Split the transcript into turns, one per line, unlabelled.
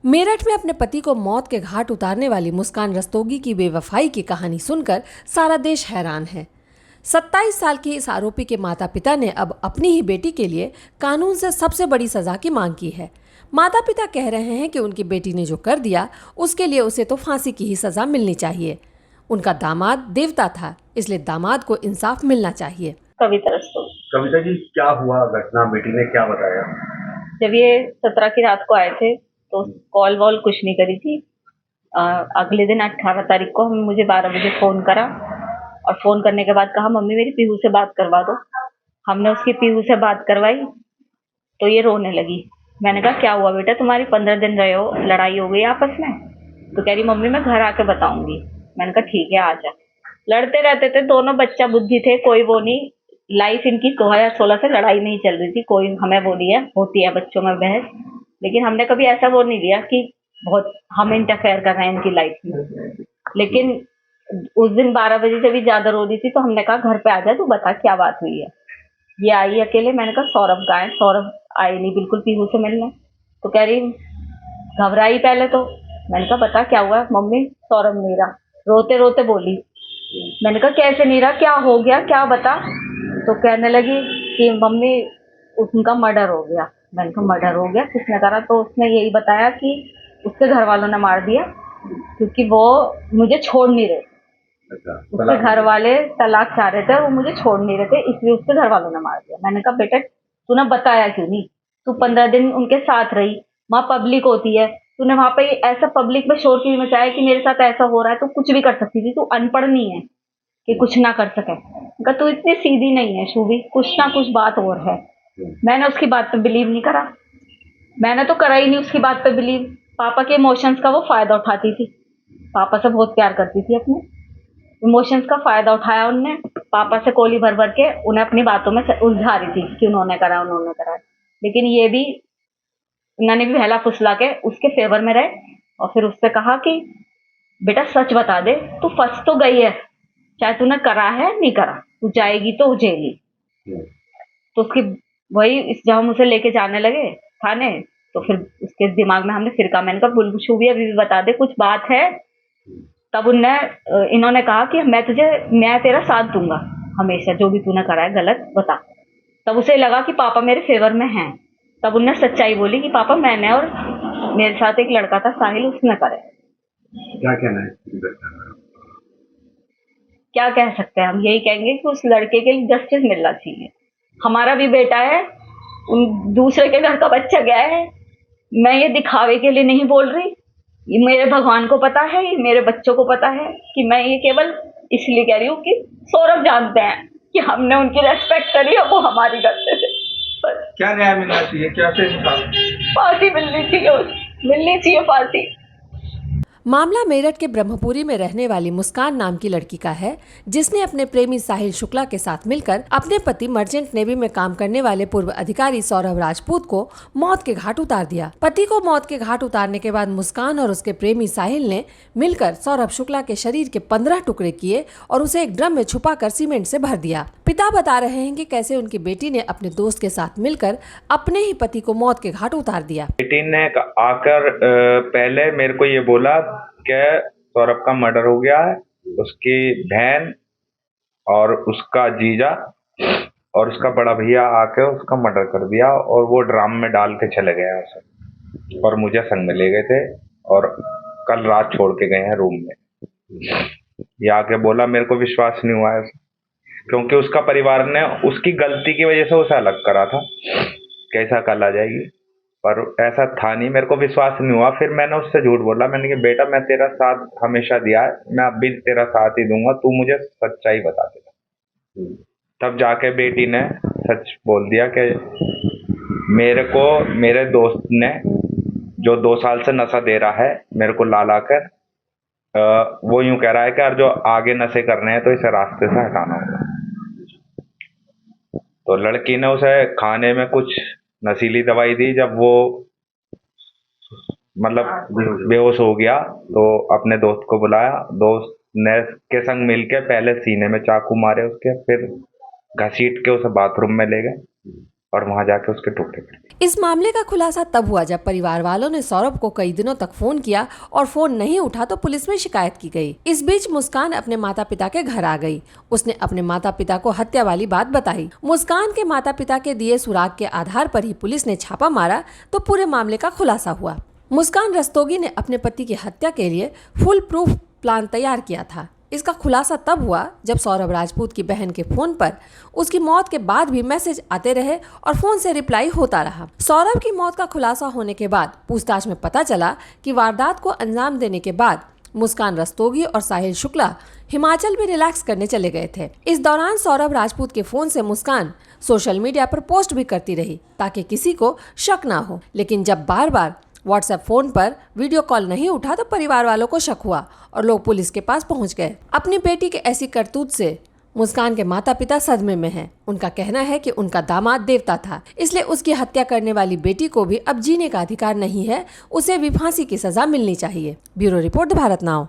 मेरठ में अपने पति को मौत के घाट उतारने वाली मुस्कान रस्तोगी की बेवफाई की कहानी सुनकर सारा देश हैरान है। 27 साल की इस आरोपी के माता पिता ने अब अपनी ही बेटी के लिए कानून से सबसे बड़ी सजा की मांग की है। माता पिता कह रहे हैं कि उनकी बेटी ने जो कर दिया उसके लिए उसे तो फांसी की ही सजा मिलनी चाहिए। उनका दामाद देवता था, इसलिए दामाद को इंसाफ मिलना चाहिए।
कविता जी, क्या हुआ घटना? बेटी ने क्या बताया?
जब ये 17 की रात को आए थे तो कॉल वॉल कुछ नहीं करी थी। अगले दिन 18 तारीख को मुझे 12 बजे फ़ोन करा और फ़ोन करने के बाद कहा मम्मी मेरी पीहू से बात करवा दो। हमने उसकी पीहू से बात करवाई तो ये रोने लगी। मैंने कहा क्या हुआ बेटा, तुम्हारी 15 दिन रहे हो, लड़ाई हो गई आपस में? तो कह रही मम्मी मैं घर आके बताऊंगी। मैंने कहा ठीक है आ जा। लड़ते रहते थे दोनों, बच्चा बुद्धि थे, कोई वो नहीं। लाइफ इनकी 2016 से लड़ाई नहीं चल रही थी। कोई हमें वो नहीं है, होती है बच्चों में बहस, लेकिन हमने कभी ऐसा वो नहीं लिया कि बहुत हम इंटरफेयर कर रहे हैं इनकी लाइफ में। लेकिन उस दिन 12 बजे से भी ज्यादा रो रही थी तो हमने कहा घर पे आ जा, तू बता क्या बात हुई है। ये आई अकेले। मैंने कहा सौरभ कहाँ है? सौरभ आई नहीं बिल्कुल पीहू से मिलने। तो कह रही घबराई पहले तो। मैंने कहा बता क्या हुआ? मम्मी सौरभ नहीं रहा, रोते रोते बोली। मैंने कहा कैसे नहीं रहा, क्या हो गया, क्या बता। तो कहने लगी कि मम्मी उनका मर्डर हो गया। मैंने कहा मर्डर हो गया, किसने करा? तो उसने यही बताया कि उसके घर वालों ने मार दिया क्योंकि वो मुझे छोड़ नहीं रहे। उसके घर वाले तलाक चाह रहे थे, वो मुझे छोड़ नहीं रहे थे, इसलिए उसके घर वालों ने मार दिया। मैंने कहा बेटा तूने बताया क्यों नहीं? तू 15 दिन उनके साथ रही, वहाँ पब्लिक होती है, तूने वहाँ पे ऐसा पब्लिक में शोर क्यों मचाया कि मेरे साथ ऐसा हो रहा है? तू कुछ भी कर सकती थी, तू अनपढ़ नहीं है कि कुछ ना कर सके। कहा तू इतनी सीधी नहीं है शूभी, कुछ ना कुछ बात और है। मैंने उसकी बात पे बिलीव नहीं करा, मैंने तो करा ही नहीं उसकी बात पे बिलीव। पापा के इमोशंस का वो फायदा उठाती थी, पापा से बहुत प्यार करती थी, अपने इमोशंस का फायदा उठाया उनने। पापा से कोली भर भर के उन्हें अपनी बातों में उलझा रही थी कि उन्होंने करा उन्होंने करा। लेकिन ये भी उन्होंने भी बहला फुसला के उसके फेवर में रहे और फिर उससे कहा कि बेटा सच बता दे, तू फंस तो गई है, चाहे तूने करा है नहीं करा, तू जाएगी तो जेली। तो उसकी वही जब हम उसे लेके जाने लगे थाने तो फिर उसके दिमाग में हमने फिर कहा, मैंने कहा बुलबुल भी अभी भी बता दे कुछ बात है। तब इन्होंने कहा कि मैं तेरा साथ दूंगा हमेशा, जो भी तूने करा है गलत बता। तब उसे लगा कि पापा मेरे फेवर में हैं। तब उनने सच्चाई बोली कि पापा मैंने और मेरे साथ एक लड़का था साहिल, उसने करे।
क्या कहना है?
क्या कह सकते हैं हम? यही कहेंगे कि उस लड़के के लिए जस्टिस मिलना चाहिए। हमारा भी बेटा है, उन दूसरे के घर का बच्चा गया है। मैं ये दिखावे के लिए नहीं बोल रही, ये मेरे भगवान को पता है, ये मेरे बच्चों को पता है कि मैं ये केवल इसलिए कह रही हूँ कि सौरभ जानते हैं कि हमने उनकी रेस्पेक्ट करी है, वो हमारी गलती से।
क्या न्याय मिलना चाहिए? क्या से
फांसी मिलनी चाहिए फांसी।
मामला मेरठ के ब्रह्मपुरी में रहने वाली मुस्कान नाम की लड़की का है, जिसने अपने प्रेमी साहिल शुक्ला के साथ मिलकर अपने पति मर्चेंट नेवी में काम करने वाले पूर्व अधिकारी सौरभ राजपूत को मौत के घाट उतार दिया। पति को मौत के घाट उतारने के बाद मुस्कान और उसके प्रेमी साहिल ने मिलकर सौरभ शुक्ला के शरीर के 15 टुकड़े किए और उसे एक ड्रम में छुपाकर सीमेंट से भर दिया। पिता बता रहे हैं कि कैसे उनकी बेटी ने अपने दोस्त के साथ मिलकर अपने ही पति को मौत के घाट उतार दिया।
बेटी ने आकर पहले मेरे को ये बोला कि सौरभ का मर्डर हो गया है, उसकी बहन और उसका जीजा और उसका बड़ा भैया आके उसका मर्डर कर दिया और वो ड्राम में डाल के चले गए उसे, और मुझे संग में ले गए थे और कल रात छोड़ के गए हैं रूम में। ये आके बोला, मेरे को विश्वास नहीं हुआ है क्योंकि उसका परिवार ने उसकी गलती की वजह से उसे अलग करा था, कैसा कल आ जाएगी, पर ऐसा था नहीं। मेरे को विश्वास नहीं हुआ। फिर मैंने उससे झूठ बोला, मैंने कहा बेटा मैं तेरा साथ हमेशा दिया है, मैं अब भी तेरा साथ ही दूंगा, तू मुझे सच्चाई बता देगा। तब जाके बेटी ने सच बोल दिया कि मेरे को मेरे दोस्त ने जो 2 साल से नशा दे रहा है मेरे को ला ला कर, वो यूं कह रहा है कि यार जो आगे नशे करने हैं तो इसे रास्ते से हटाना होगा। तो लड़की ने उसे खाने में कुछ नशीली दवाई दी। जब वो मतलब बेहोश हो गया तो अपने दोस्त को बुलाया, दोस्त ने के संग मिलके पहले सीने में चाकू मारे उसके, फिर घसीट के उसे बाथरूम में ले गए और वहां जाके उसके टुकड़े कर दिए।
इस मामले का खुलासा तब हुआ जब परिवार वालों ने सौरभ को कई दिनों तक फोन किया और फोन नहीं उठा तो पुलिस में शिकायत की गई। इस बीच मुस्कान अपने माता पिता के घर आ गई। उसने अपने माता पिता को हत्या वाली बात बताई। मुस्कान के माता पिता के दिए सुराग के आधार पर ही पुलिस ने छापा मारा तो पूरे मामले का खुलासा हुआ। मुस्कान रस्तोगी ने अपने पति की हत्या के लिए फुल प्रूफ प्लान तैयार किया था। इसका खुलासा तब हुआ जब सौरभ राजपूत की बहन के फोन पर उसकी मौत के बाद भी मैसेज आते रहे और फोन से रिप्लाई होता रहा। सौरभ की मौत का खुलासा होने के बाद पूछताछ में पता चला कि वारदात को अंजाम देने के बाद मुस्कान रस्तोगी और साहिल शुक्ला हिमाचल में रिलैक्स करने चले गए थे। इस दौरान सौरभ राजपूत के फोन से मुस्कान सोशल मीडिया पर पोस्ट भी करती रही ताकि किसी को शक ना हो, लेकिन जब बार बार व्हाट्सएप फोन पर वीडियो कॉल नहीं उठा तो परिवार वालों को शक हुआ और लोग पुलिस के पास पहुंच गए। अपनी बेटी के ऐसी करतूत से मुस्कान के माता पिता सदमे में हैं। उनका कहना है कि उनका दामाद देवता था, इसलिए उसकी हत्या करने वाली बेटी को भी अब जीने का अधिकार नहीं है, उसे भी फांसी की सजा मिलनी चाहिए। Bureau report Bharat now.